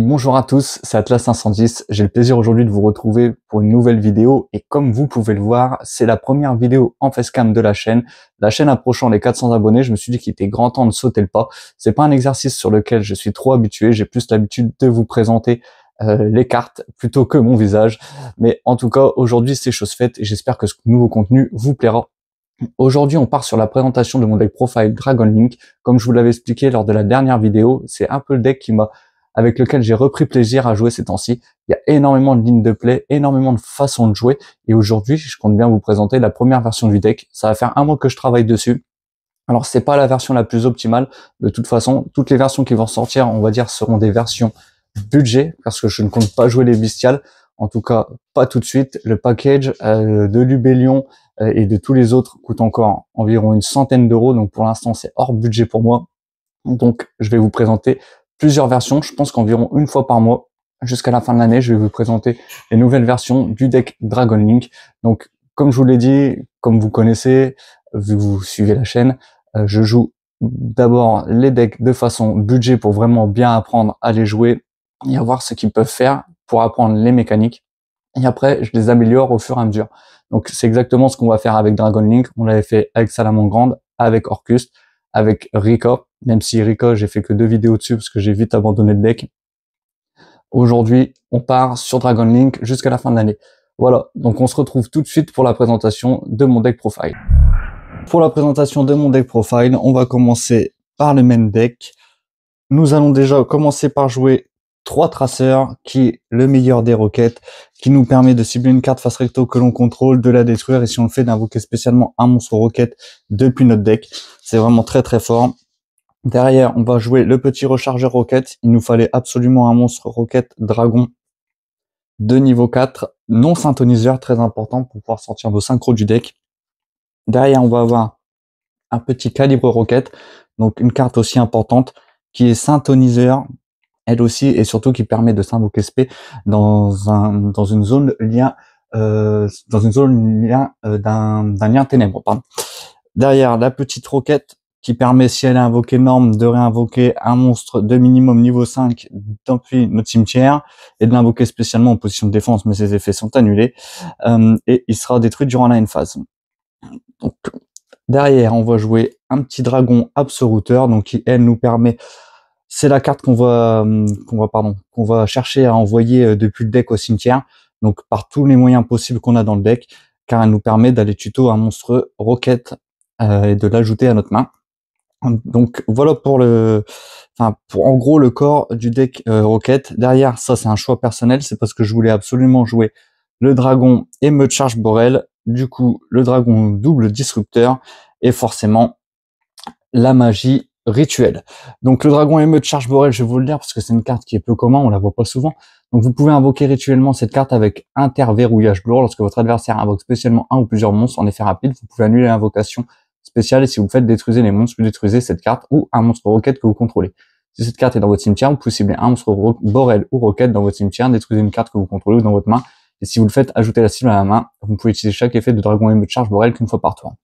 Bonjour à tous, c'est Atlas 510. J'ai le plaisir aujourd'hui de vous retrouver pour une nouvelle vidéo et comme vous pouvez le voir, c'est la première vidéo en facecam de la chaîne. La chaîne approchant les 400 abonnés, je me suis dit qu'il était grand temps de sauter le pas. C'est pas un exercice sur lequel je suis trop habitué, j'ai plus l'habitude de vous présenter les cartes plutôt que mon visage. Mais en tout cas, aujourd'hui c'est chose faite et j'espère que ce nouveau contenu vous plaira. Aujourd'hui, on part sur la présentation de mon deck profile Dragon Link. Comme je vous l'avais expliqué lors de la dernière vidéo, c'est un peu le deck avec lequel j'ai repris plaisir à jouer ces temps-ci. Il y a énormément de lignes de play, énormément de façons de jouer. Et aujourd'hui, je compte bien vous présenter la première version du deck. Ça va faire un mois que je travaille dessus. Alors, c'est pas la version la plus optimale. De toute façon, toutes les versions qui vont sortir, on va dire, seront des versions budget, parce que je ne compte pas jouer les bestiales. En tout cas, pas tout de suite. Le package de Lubellion et de tous les autres coûte encore environ une centaine d'euros. Donc, pour l'instant, c'est hors budget pour moi. Donc, je vais vous présenter plusieurs versions. Je pense qu'environ une fois par mois, jusqu'à la fin de l'année, je vais vous présenter les nouvelles versions du deck Dragon Link. Donc, comme je vous l'ai dit, comme vous connaissez, vu que vous suivez la chaîne, je joue d'abord les decks de façon budget pour vraiment bien apprendre à les jouer et à voir ce qu'ils peuvent faire pour apprendre les mécaniques. Et après, je les améliore au fur et à mesure. Donc, c'est exactement ce qu'on va faire avec Dragon Link. On l'avait fait avec Salamandre, avec Orcust, avec Rika, même si Rika, j'ai fait que 2 vidéos dessus parce que j'ai vite abandonné le deck. Aujourd'hui, on part sur Dragon Link jusqu'à la fin de l'année. Voilà, donc on se retrouve tout de suite pour la présentation de mon deck profile. Pour la présentation de mon deck profile, on va commencer par le main deck. Nous allons déjà commencer par jouer 3 traceurs, qui est le meilleur des roquettes, qui nous permet de cibler une carte face recto que l'on contrôle, de la détruire, et si on le fait, d'invoquer spécialement un monstre roquette depuis notre deck. C'est vraiment très très fort. Derrière, on va jouer le petit rechargeur roquette. Il nous fallait absolument un monstre roquette dragon de niveau 4, non synthoniseur, très important pour pouvoir sortir nos synchros du deck. Derrière, on va avoir un petit calibre roquette, donc une carte aussi importante, qui est synthoniseur, elle aussi, et surtout qui permet de s'invoquer SP dans une zone lien d'un lien ténèbres, pardon. Derrière, la petite roquette qui permet, si elle est invoquée norme, de réinvoquer un monstre de minimum niveau 5 depuis notre cimetière et de l'invoquer spécialement en position de défense, mais ses effets sont annulés, et il sera détruit durant la end phase. Donc, derrière, on va jouer un petit dragon absoluteur, donc qui, elle, nous permet, c'est la carte qu'on va chercher à envoyer depuis le deck au cimetière, donc par tous les moyens possibles qu'on a dans le deck, car elle nous permet d'aller tuto un monstre roquette et de l'ajouter à notre main. Donc voilà pour en gros le corps du deck roquette. Derrière, ça c'est un choix personnel, c'est parce que je voulais absolument jouer le dragon émeute charge Borel, du coup le dragon double disrupteur et forcément la magie rituelle. Donc le dragon émeute charge Borel, je vais vous le dire parce que c'est une carte qui est peu commune, on la voit pas souvent. Donc vous pouvez invoquer rituellement cette carte avec interverrouillage lourd. Lorsque votre adversaire invoque spécialement un ou plusieurs monstres en effet rapide, vous pouvez annuler l'invocation spéciale et si vous faites détruisez les monstres, vous détruisez cette carte ou un monstre roquette que vous contrôlez. Si cette carte est dans votre cimetière, vous pouvez cibler un monstre Borel ou roquette dans votre cimetière, détruisez une carte que vous contrôlez ou dans votre main. Et si vous le faites, ajoutez la cible à la main. Vous pouvez utiliser chaque effet de dragon émeute charge Borel qu'une fois par tour.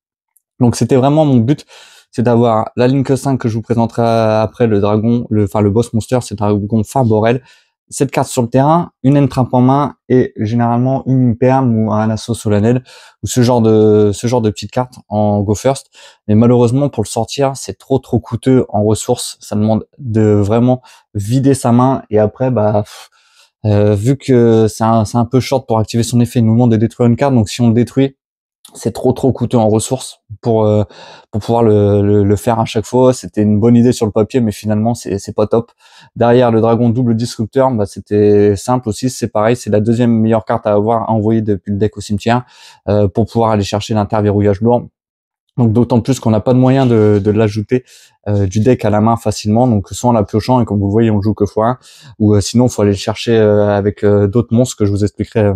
Donc c'était vraiment mon but, c'est d'avoir la Link 5 que je vous présenterai après, le dragon, le boss monster, c'est le dragon phare Borel. Cette carte sur le terrain, une entrape en main et généralement une imperme ou un assaut solennel ou ce genre de petite carte en go first. Mais malheureusement pour le sortir, c'est trop coûteux en ressources. Ça demande de vraiment vider sa main et après vu que c'est un peu short pour activer son effet, il nous demande de détruire une carte. Donc si on le détruit, c'est trop coûteux en ressources pour pouvoir le faire à chaque fois. C'était une bonne idée sur le papier, mais finalement c'est pas top. Derrière le dragon double disrupteur, c'était simple aussi, c'est pareil, c'est la deuxième meilleure carte à avoir à envoyer depuis le deck au cimetière pour pouvoir aller chercher l'interverrouillage lourd. Donc d'autant plus qu'on n'a pas de moyen de l'ajouter du deck à la main facilement, donc soit en la piochant et comme vous voyez on joue que x1, ou sinon il faut aller le chercher avec d'autres monstres que je vous expliquerai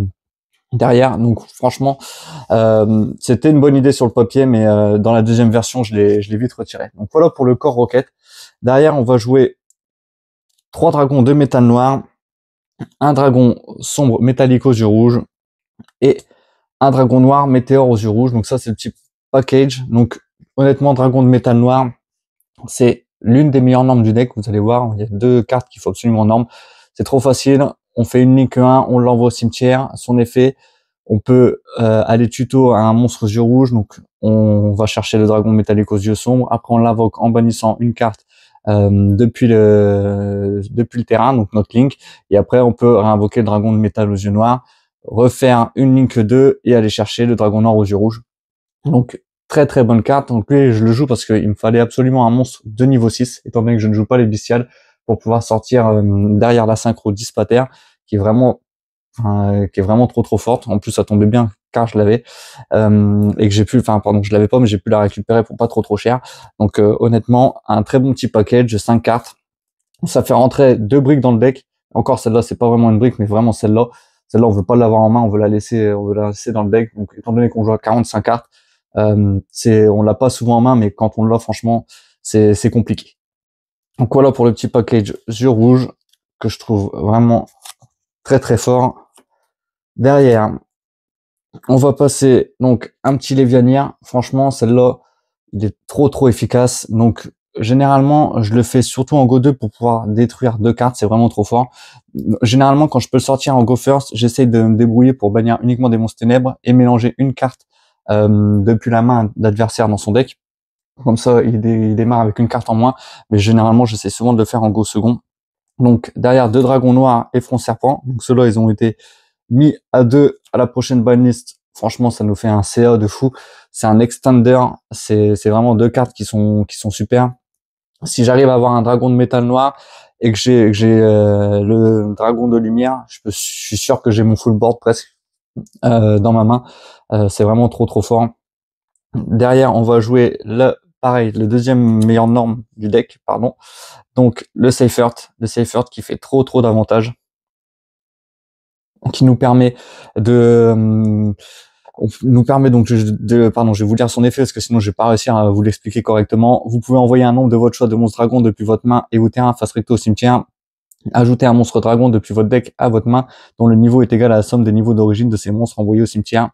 derrière. Donc franchement c'était une bonne idée sur le papier, mais dans la deuxième version je l'ai vite retiré. Donc voilà pour le corps roquette. Derrière on va jouer 3 dragons de métal noir, un dragon sombre métallique aux yeux rouges et un dragon noir météore aux yeux rouges. Donc ça c'est le petit package. Donc honnêtement, dragon de métal noir, c'est l'une des meilleures normes du deck. Vous allez voir, il y a 2 cartes qu'il faut absolument normes. c'est trop facile. On fait une link 1, on l'envoie au cimetière. Son effet, on peut aller tuto à un monstre aux yeux rouges. Donc, on va chercher le dragon métallique aux yeux sombres. Après, on l'invoque en bannissant une carte depuis le terrain, donc notre link. Et après, on peut réinvoquer le dragon de métal aux yeux noirs, refaire une link 2 et aller chercher le dragon noir aux yeux rouges. Donc, très très bonne carte. Donc lui, je le joue parce qu'il me fallait absolument un monstre de niveau 6, étant donné que je ne joue pas les bestiales, pour pouvoir sortir derrière la synchro Dispater, qui est vraiment trop forte. En plus, ça tombait bien car je l'avais et que j'ai pu, je l'avais pas, mais j'ai pu la récupérer pour pas trop cher. Donc honnêtement, un très bon petit package, 5 cartes. Ça fait rentrer 2 briques dans le deck. Encore celle-là, c'est pas vraiment une brique, mais vraiment celle-là. Celle-là, on veut pas l'avoir en main, on veut la laisser dans le deck. Donc étant donné qu'on joue à 45 cartes, on l'a pas souvent en main, mais quand on l'a, franchement, c'est compliqué. Donc voilà pour le petit package yeux rouges que je trouve vraiment très très fort. Derrière, on va passer donc un petit Lévianir. Franchement, celle-là, il est trop efficace. Donc généralement, je le fais surtout en Go 2 pour pouvoir détruire 2 cartes. C'est vraiment trop fort. Généralement, quand je peux le sortir en Go First, j'essaye de me débrouiller pour bannir uniquement des monstres ténèbres et mélanger une carte depuis la main d'adversaire dans son deck. Comme ça, il démarre avec une carte en moins. Mais généralement, j'essaie souvent de le faire en Go second. Donc derrière 2 dragons noirs et front serpent. Donc ceux-là, ils ont été mis à 2 à la prochaine banlist. Franchement, ça nous fait un CA de fou. C'est un extender. C'est vraiment 2 cartes qui sont super. Si j'arrive à avoir un dragon de métal noir et que j'ai le dragon de lumière, je suis sûr que j'ai mon full board presque dans ma main. C'est vraiment trop fort. Derrière, on va jouer le deuxième meilleur norme du deck, pardon. Donc le Seifert qui fait trop d'avantages, qui nous permet donc pardon, je vais vous lire son effet parce que sinon je vais pas réussir à vous l'expliquer correctement. Vous pouvez envoyer un nombre de votre choix de monstres dragons depuis votre main et au terrain face recto au cimetière. Ajoutez un monstre dragon depuis votre deck à votre main dont le niveau est égal à la somme des niveaux d'origine de ces monstres envoyés au cimetière.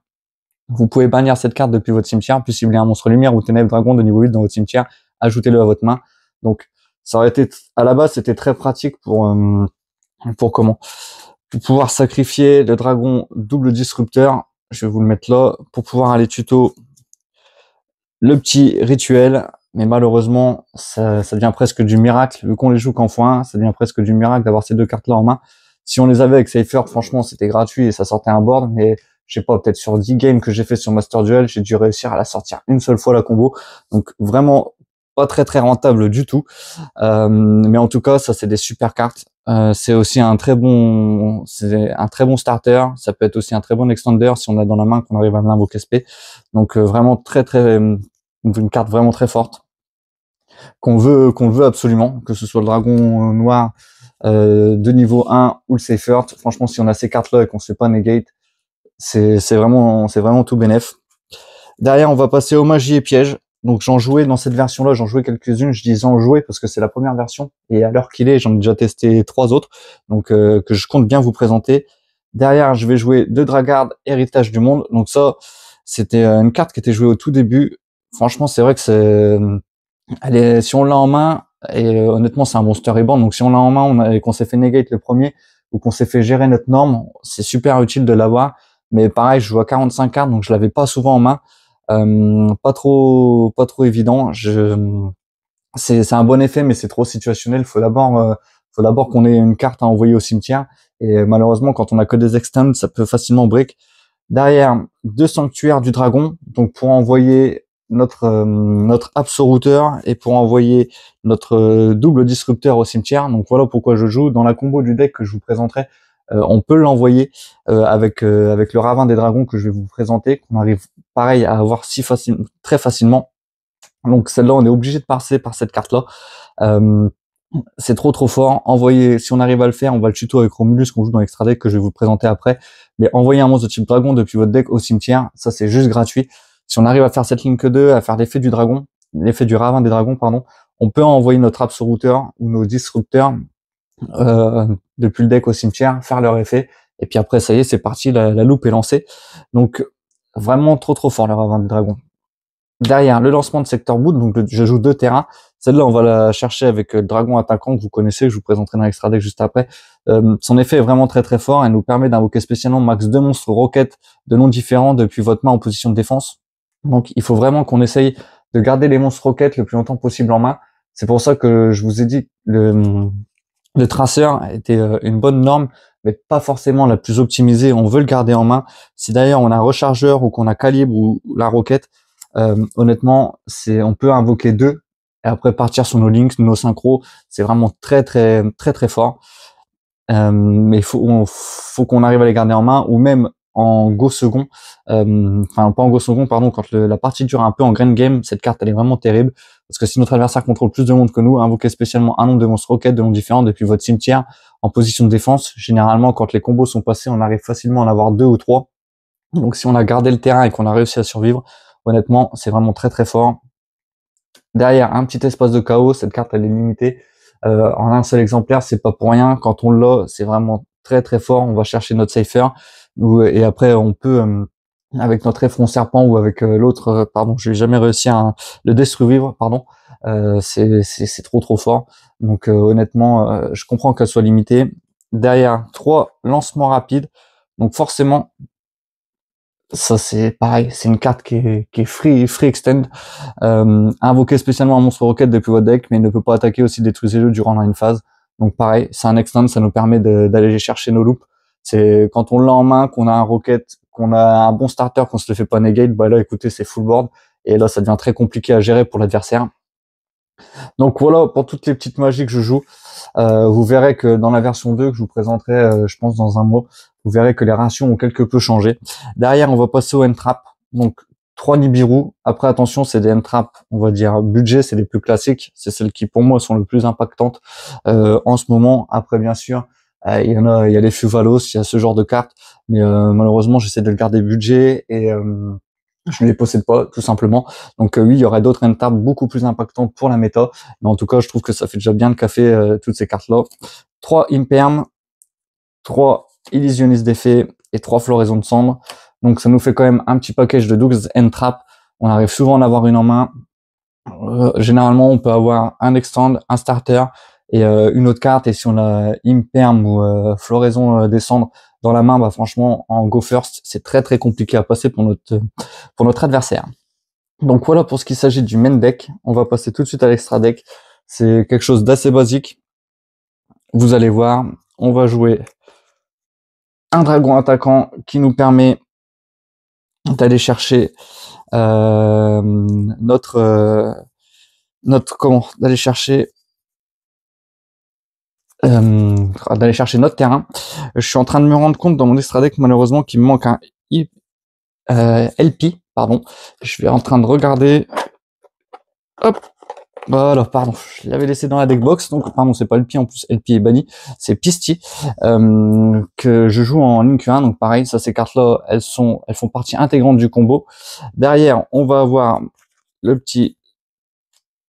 Vous pouvez bannir cette carte depuis votre cimetière, puis cibler un monstre lumière ou ténèbres dragon de niveau 8 dans votre cimetière, ajoutez-le à votre main. Donc ça aurait été, à la base, c'était très pratique pour pouvoir sacrifier le dragon double disrupteur. Je vais vous le mettre là pour pouvoir aller tuto le petit rituel. Mais malheureusement, ça devient presque du miracle. Vu qu'on les joue qu'en x1, ça devient presque du miracle d'avoir ces 2 cartes-là en main. Si on les avait avec Seifert, franchement, c'était gratuit et ça sortait un board. Mais je sais pas, peut-être sur 10 games que j'ai fait sur Master Duel, j'ai dû réussir à la sortir une seule fois la combo. Donc vraiment pas très rentable du tout. Mais en tout cas, ça c'est des super cartes. C'est aussi un très bon starter. Ça peut être aussi un très bon extender si on a dans la main qu'on arrive à l'invoquer SP. Donc vraiment une carte vraiment très forte qu'on veut absolument, que ce soit le dragon noir de niveau 1 ou le Seifert. Franchement, si on a ces cartes-là et qu'on se fait pas negate, c'est vraiment tout bénef. Derrière, on va passer au magie et piège. Donc j'en jouais dans cette version-là, j'en jouais quelques-unes. Je dis en jouer parce que c'est la première version et à l'heure qu'il est, j'en ai déjà testé 3 autres, donc que je compte bien vous présenter. Derrière, je vais jouer 2 Dragard Héritage du Monde. Donc ça, c'était une carte qui était jouée au tout début. Franchement, c'est vrai que si on l'a en main, et honnêtement, c'est un monster reborn. Donc si on l'a en main, et qu'on s'est fait negate le premier ou qu'on s'est fait gérer notre norme, c'est super utile de l'avoir. Mais pareil, je joue à 45 cartes, donc je l'avais pas souvent en main. Pas trop évident. C'est un bon effet, mais c'est trop situationnel. Faut d'abord qu'on ait une carte à envoyer au cimetière. Et malheureusement, quand on a que des extends, ça peut facilement break. Derrière, 2 sanctuaires du dragon. Donc pour envoyer notre absoluteur et pour envoyer notre double disrupteur au cimetière. Donc voilà pourquoi je joue. Dans la combo du deck que je vous présenterai, on peut l'envoyer avec le ravin des dragons que je vais vous présenter, qu'on arrive pareil à avoir très facilement. Donc celle-là, on est obligé de passer par cette carte-là. C'est trop fort. Envoyer, si on arrive à le faire, on va le tuto avec Romulus qu'on joue dans l'extra deck que je vais vous présenter après. Mais envoyer un monstre de type dragon depuis votre deck au cimetière, ça c'est juste gratuit. Si on arrive à faire cette link 2, à faire l'effet du ravin des dragons, pardon, on peut envoyer notre absoluteur ou nos disrupteurs depuis le deck au cimetière, faire leur effet, et puis après ça y est, c'est parti, la loupe est lancée. Donc vraiment trop fort le ravin des dragons. Derrière, le lancement de secteur boot, donc je joue 2 terrains. Celle-là, on va la chercher avec le dragon attaquant que vous connaissez, que je vous présenterai dans l'extra deck juste après. Son effet est vraiment très très fort. Elle nous permet d'invoquer spécialement max 2 monstres roquettes de noms différents depuis votre main en position de défense. Donc il faut vraiment qu'on essaye de garder les monstres roquettes le plus longtemps possible en main. C'est pour ça que je vous ai dit le traceur était une bonne norme, mais pas forcément la plus optimisée. On veut le garder en main. Si d'ailleurs on a un rechargeur ou qu'on a calibre ou la roquette, honnêtement, on peut invoquer 2 et après partir sur nos links, nos synchros. C'est vraiment très très très très fort. Mais il faut qu'on arrive à les garder en main ou même en go second. Enfin pas en go second, pardon. Quand la partie dure un peu en grain game, cette carte elle est vraiment terrible parce que si notre adversaire contrôle plus de monde que nous, invoquez spécialement un nombre de monstres roquettes de noms différents depuis votre cimetière en position de défense. Généralement, quand les combos sont passés, on arrive facilement à en avoir 2 ou 3. Donc si on a gardé le terrain et qu'on a réussi à survivre, honnêtement, c'est vraiment très très fort. Derrière, un petit espace de chaos, cette carte elle est limitée. En un seul exemplaire, c'est pas pour rien. Quand on l'a, c'est vraiment très très fort. On va chercher notre cipher et après on peut avec notre effron serpent ou avec l'autre, pardon, je vais jamais réussi à le destruire, pardon. C'est trop trop fort. Donc honnêtement, je comprends qu'elle soit limitée. Derrière, 3 lancements rapides. Donc forcément, ça c'est pareil, c'est une carte qui est free extend. Invoquer spécialement un monstre roquette depuis votre deck, mais il ne peut pas attaquer aussi détruisez-le durant une phase. Donc pareil, c'est un extend, ça nous permet d'aller chercher nos loops. C'est quand on l'a en main, qu'on a un roquette, qu'on a un bon starter, qu'on se le fait pas negate, bah là écoutez c'est full board. Et là ça devient très compliqué à gérer pour l'adversaire. Donc voilà pour toutes les petites magies que je joue. Vous verrez que dans la version 2 que je vous présenterai, je pense dans un mois, vous verrez que les rations ont quelque peu changé. Derrière, on va passer au N-Trap. Donc 3 Nibiru. Après, attention, c'est des N-Trap, on va dire budget, c'est les plus classiques. C'est celles qui, pour moi, sont les plus impactantes en ce moment. Après, bien sûr, il y a les Fuvalos, il y a ce genre de cartes. Mais malheureusement, j'essaie de le garder budget et je ne les possède pas, tout simplement. Donc oui, il y aurait d'autres end-tab beaucoup plus impactantes pour la méta. Mais en tout cas, je trouve que ça fait déjà bien le café, toutes ces cartes-là. 3 Imperm, 3 Illusionniste d'effet et 3 Floraison de cendre. Donc ça nous fait quand même un petit package de 12 end-trap. On arrive souvent à en avoir une en main. Généralement, on peut avoir un extend, un starter et une autre carte. Et si on a Imperm ou Floraison des cendres dans la main, bah franchement, en go first, c'est très très compliqué à passer pour notre adversaire. Donc voilà pour ce qui s'agit du main deck. On va passer tout de suite à l'extra deck. C'est quelque chose d'assez basique. Vous allez voir, on va jouer un dragon attaquant qui nous permet d'aller chercher d'aller chercher notre terrain. Je suis en train de me rendre compte dans mon extra deck malheureusement qu'il me manque un LP, pardon. Je vais en train de regarder. Hop, voilà, pardon, je l'avais laissé dans la deckbox, donc pardon, c'est pas LP en plus, LP est banni, c'est Pisti que je joue en Link 1, donc pareil, ça ces cartes-là, elles font partie intégrante du combo. Derrière, on va avoir le petit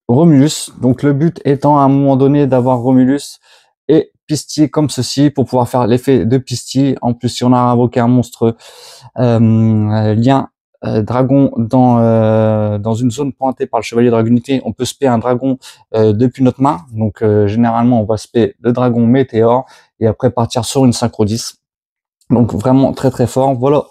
Romulus, donc le but étant à un moment donné d'avoir Romulus et Pisti comme ceci pour pouvoir faire l'effet de Pisti. En plus, si on a invoqué un monstre lien dragon dans une zone pointée par le chevalier dragonité, on peut spé un dragon depuis notre main. Donc généralement, on va spé le dragon météore et après partir sur une synchro 10. Donc vraiment très très fort. Voilà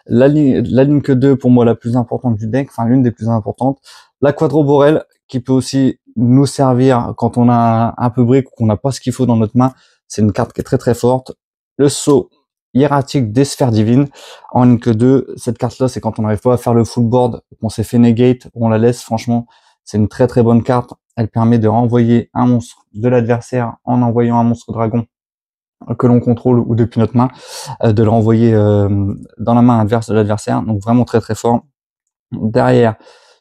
la Link 2 pour moi la plus importante du deck, enfin l'une des plus importantes. La Quadroborel qui peut aussi nous servir quand on a un peu brique ou qu'on n'a pas ce qu'il faut dans notre main. C'est une carte qui est très très forte. Le saut hiératique des sphères divines en Link 2. Cette carte-là, c'est quand on n'arrive pas à faire le full board, qu'on s'est fait negate, on la laisse. Franchement, c'est une très très bonne carte. Elle permet de renvoyer un monstre de l'adversaire en envoyant un monstre dragon que l'on contrôle ou depuis notre main, de le renvoyer dans la main adverse de l'adversaire. Donc vraiment très très fort. Derrière,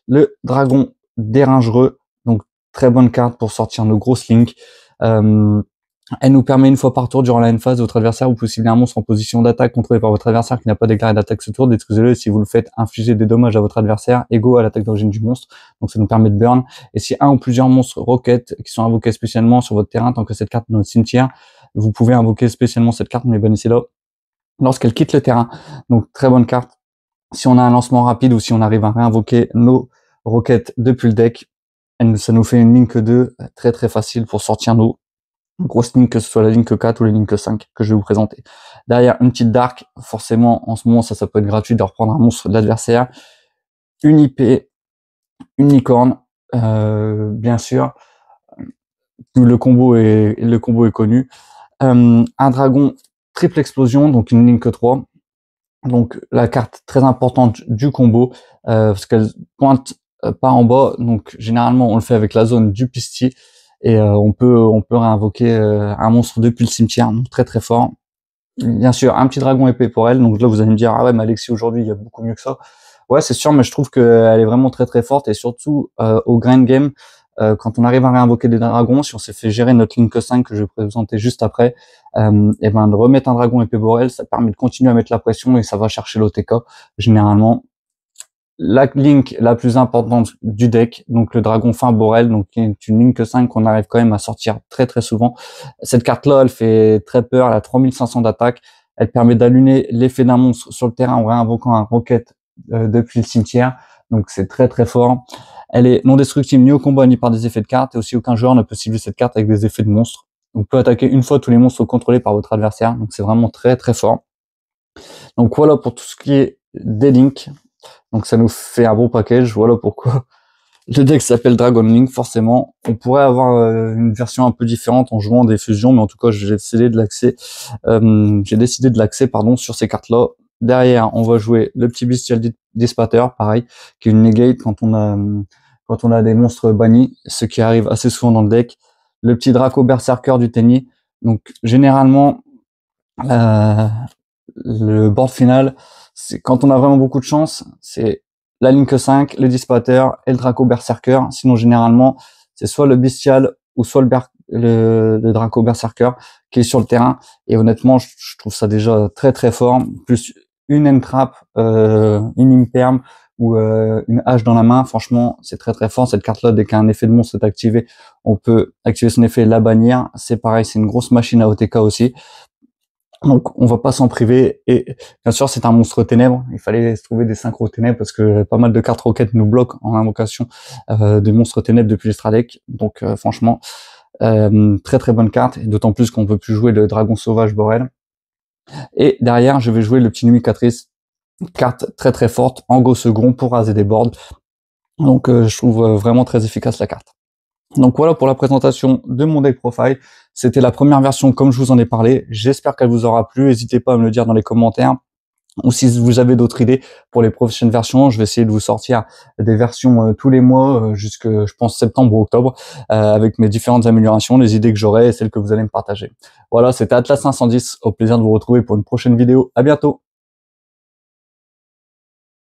le dragon dérangereux. Donc très bonne carte pour sortir nos grosses links. Elle nous permet une fois par tour durant la end phase de votre adversaire, vous pouvez cibler un monstre en position d'attaque contrôlé par votre adversaire qui n'a pas déclaré d'attaque ce tour, détruisez-le et si vous le faites, infligez des dommages à votre adversaire égaux à l'attaque d'origine du monstre. Donc ça nous permet de burn. Et si un ou plusieurs monstres roquettes qui sont invoqués spécialement sur votre terrain, tant que cette carte est dans le cimetière, vous pouvez invoquer spécialement cette carte, mais bannissez-la lorsqu'elle quitte le terrain. Donc très bonne carte. Si on a un lancement rapide ou si on arrive à réinvoquer nos roquettes depuis le deck. Ça nous fait une Link 2 très très facile pour sortir nos grosses lignes, que ce soit la Link 4 ou la Link 5 que je vais vous présenter. Derrière, une petite Dark, forcément en ce moment ça peut être gratuit de reprendre un monstre de l'adversaire. Une IP, une licorne, bien sûr. Le combo est connu. Un dragon triple explosion, donc une Link 3. Donc la carte très importante du combo, parce qu'elle pointe pas en bas, donc généralement on le fait avec la zone du pistier, et on peut réinvoquer un monstre depuis le cimetière, donc très très fort. Bien sûr, un petit dragon épée pour elle, donc là vous allez me dire, ah ouais mais Alexis aujourd'hui il y a beaucoup mieux que ça. Ouais c'est sûr, mais je trouve qu'elle est vraiment très très forte, et surtout au grind game, quand on arrive à réinvoquer des dragons, si on s'est fait gérer notre Link 5 que je vais présenter juste après, et ben de remettre un dragon épée Borel, ça permet de continuer à mettre la pression et ça va chercher l'OTK. Généralement, la Link la plus importante du deck, donc le dragon fin Borel, donc qui est une Link 5 qu'on arrive quand même à sortir très très souvent. Cette carte-là, elle fait très peur, elle a 3500 d'attaque, elle permet d'allumer l'effet d'un monstre sur le terrain en réinvoquant un roquette depuis le cimetière, donc c'est très très fort. Elle est non destructible ni au combat ni par des effets de cartes, et aussi aucun joueur ne peut cibler cette carte avec des effets de monstres. On peut attaquer une fois tous les monstres contrôlés par votre adversaire, donc c'est vraiment très très fort. Donc voilà pour tout ce qui est des links. Donc ça nous fait un bon package, voilà pourquoi le deck s'appelle Dragon Link. Forcément, on pourrait avoir une version un peu différente en jouant des fusions, mais en tout cas j'ai décidé de l'axer sur ces cartes-là. Derrière, on va jouer le petit Bestial Dispater, pareil, qui est une negate quand on a des monstres bannis, ce qui arrive assez souvent dans le deck. Le petit Draco Berserker du Tenny. Donc généralement, le board final, c'est quand on a vraiment beaucoup de chance, c'est la Link 5, le Dispater et le Draco Berserker. Sinon généralement, c'est soit le Bestial ou soit le Draco Berserker qui est sur le terrain. Et honnêtement, je trouve ça déjà très très fort. Plus une Entrap, une Imperm ou une hache dans la main, franchement c'est très très fort. Cette carte là, dès qu'un effet de monstre est activé, on peut activer son effet, la bannir. C'est pareil, c'est une grosse machine à OTK aussi, donc on va pas s'en priver. Et bien sûr c'est un monstre ténèbres, il fallait se trouver des synchros ténèbres parce que pas mal de cartes roquettes nous bloquent en invocation des monstres ténèbres depuis l'Extra Deck. Donc franchement très très bonne carte, et d'autant plus qu'on peut plus jouer le dragon sauvage Borel. Et derrière je vais jouer le petit Numicatrice, carte très très forte en go second pour raser des boards. Donc je trouve vraiment très efficace la carte. Donc voilà pour la présentation de mon deck profile. C'était la première version comme je vous en ai parlé. J'espère qu'elle vous aura plu. N'hésitez pas à me le dire dans les commentaires. Ou si vous avez d'autres idées pour les prochaines versions, je vais essayer de vous sortir des versions tous les mois jusque, je pense, septembre ou octobre, avec mes différentes améliorations, les idées que j'aurai et celles que vous allez me partager. Voilà, c'était Atlas 510. Au plaisir de vous retrouver pour une prochaine vidéo. À bientôt.